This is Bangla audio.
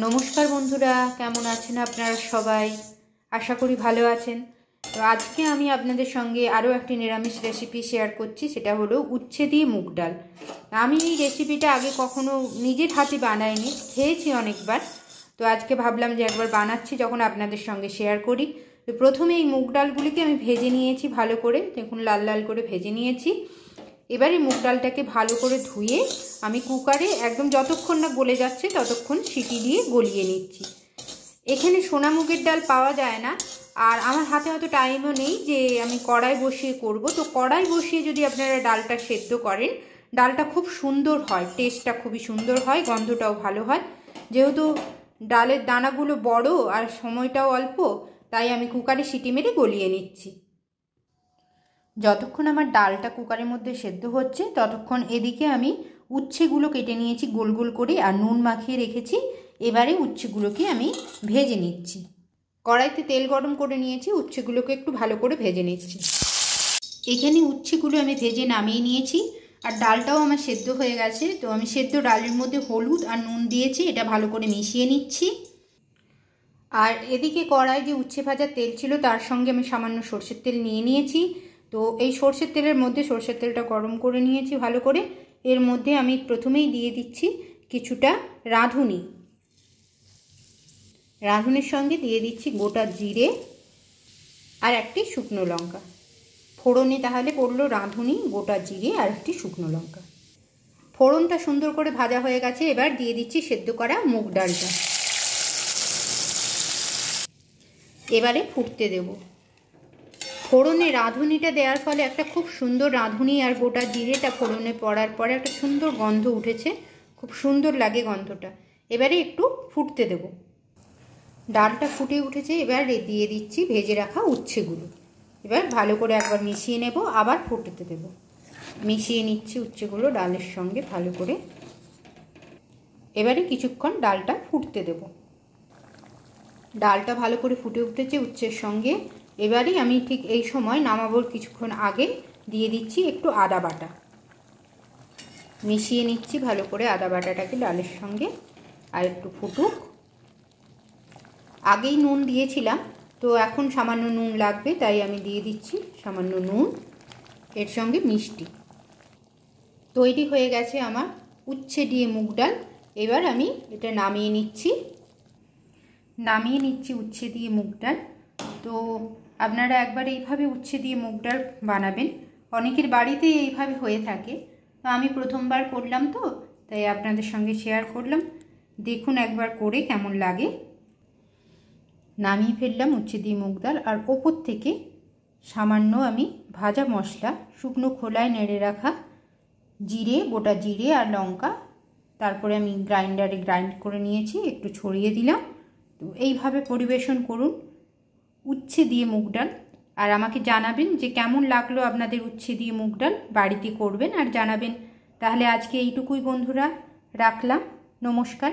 नमस्कार बंधुरा केमन आছেন আপনারা সবাই आशा करी ভালো আছেন। তো আজকে আমি আপনাদের সঙ্গে আরও একটি নিরামিষ রেসিপি শেয়ার করছি, সেটা হলো উচ্ছে দিয়ে মুগ ডাল। আমি এই রেসিপিটা আগে কখনো নিজের হাতে বানাইনি, খেয়েছি অনেকবার। তো আজকে ভাবলাম যে একবার বানাচ্ছি যখন আপনাদের সঙ্গে শেয়ার করি। তো প্রথমে এই মুগ ডালগুলিকে আমি ভেজে নিয়েছি ভালো করে, দেখুন লাল লাল করে ভেজে নিয়েছি। এবারে মুগ ডালটাকে ভালো করে ধুয়ে আমি কুকারে একদম যতক্ষণ না গলে যাচ্ছে ততক্ষণ সিটি দিয়ে গলিয়ে নিচ্ছি। এখানে সোনা মুগের ডাল পাওয়া যায় না, আর আমার হাতে হয়তো টাইমও নেই যে আমি কড়াই বসিয়ে করব। তো কড়াই বসিয়ে যদি আপনারা ডালটা সেদ্ধ করেন, ডালটা খুব সুন্দর হয়, টেস্টটা খুবই সুন্দর হয়, গন্ধটাও ভালো হয়। যেহেতু ডালের দানাগুলো বড় আর সময়টাও অল্প, তাই আমি কুকারে সিটি মেরে গলিয়ে নিচ্ছি। যতক্ষণ আমার ডালটা কুকারের মধ্যে সেদ্ধ হচ্ছে ততক্ষণ এদিকে আমি উচ্ছেগুলো কেটে নিয়েছি গোল গোল করে আর নুন মাখিয়ে রেখেছি। এবারে উচ্ছেগুলোকে আমি ভেজে নিচ্ছি। কড়াইতে তেল গরম করে নিয়েছি, উচ্ছেগুলোকে একটু ভালো করে ভেজে নিচ্ছি। এখানে উচ্ছেগুলো আমি ভেজে নামিয়ে নিয়েছি আর ডালটাও আমার সেদ্ধ হয়ে গেছে। তো আমি সেদ্ধ ডালের মধ্যে হলুদ আর নুন দিয়েছি, এটা ভালো করে মিশিয়ে নিচ্ছি। আর এদিকে কড়াই যে উচ্ছে ভাজার তেল ছিল তার সঙ্গে আমি সামান্য সরষের তেল নিয়ে নিয়েছি। তো এই সরষের তেলের মধ্যে সরষের তেলটা গরম করে নিয়েছি ভালো করে। এর মধ্যে আমি প্রথমেই দিয়ে দিচ্ছি কিছুটা রাঁধুনি। রাঁধুনির সঙ্গে দিয়ে দিচ্ছি গোটা জিরে আর একটি শুকনো লঙ্কা। ফোড়নে তাহলে পড়লো রাঁধুনি, গোটা জিরে আর একটি শুকনো লঙ্কা। ফোড়নটা সুন্দর করে ভাজা হয়ে গেছে, এবার দিয়ে দিচ্ছি সেদ্ধ করা মুগ ডালটা। এবারে ফুটতে দেব। ফোড়নে রাঁধুনিটা দেওয়ার ফলে একটা খুব সুন্দর রাঁধুনি আর গোটা জিরেটা ফোড়নে পড়ার পরে একটা সুন্দর গন্ধ উঠেছে, খুব সুন্দর লাগে গন্ধটা। এবারে একটু ফুটতে দেব। ডালটা ফুটে উঠেছে, এবার দিয়ে দিচ্ছি ভেজে রাখা উচ্ছেগুলো। এবার ভালো করে একবার মিশিয়ে নেব, আবার ফুটতে দেব। মিশিয়ে নিচ্ছি উচ্ছেগুলো ডালের সঙ্গে ভালো করে। এবারে কিছুক্ষণ ডালটা ফুটতে দেব। ডালটা ভালো করে ফুটে উঠেছে উচ্ছের সঙ্গে। এবারে আমি ঠিক এই সময় নামাবোর কিছুক্ষণ আগে দিয়ে দিচ্ছি একটু আদা বাটা। মিশিয়ে নিচ্ছি ভালো করে আদা বাটাটাকে ডালের সঙ্গে, আর একটু ফুটুক। আগেই নুন দিয়েছিলাম, তো এখন সামান্য নুন লাগবে, তাই আমি দিয়ে দিচ্ছি সামান্য নুন, এর সঙ্গে মিষ্টি। তৈরি হয়ে গেছে আমার উচ্ছে দিয়ে মুগ ডাল। এবার আমি এটা নামিয়ে নিচ্ছি উচ্ছে দিয়ে মুগ ডাল। তো আপনারা একবার এইভাবে উচ্ছে দিয়ে মুগ ডাল বানাবেন, অনেকের বাড়িতে এইভাবে হয়ে থাকে। তো আমি প্রথমবার করলাম, তো তাই আপনাদের সঙ্গে শেয়ার করলাম। দেখুন একবার করে কেমন লাগে। নামিয়ে ফেললাম উচ্ছে দিয়ে মুগ ডাল, আর ওপর থেকে সামান্য আমি ভাজা মশলা, শুকনো খোলায় নেড়ে রাখা জিরে, গোটা জিরে আর লঙ্কা, তারপরে আমি গ্রাইন্ডারে গ্রাইন্ড করে নিয়েছি, একটু ছড়িয়ে দিলাম। তো এইভাবে পরিবেশন করুন উচ্ছে দিয়ে মুগ ডাল। আর আমাকে জানাবেন যে কেমন লাগলো আপনাদের উচ্ছে দিয়ে মুগ ডাল, বাড়িতে করবেন আর জানাবেন। তাহলে আজকে এইটুকুই বন্ধুরা, রাখলাম। নমস্কার।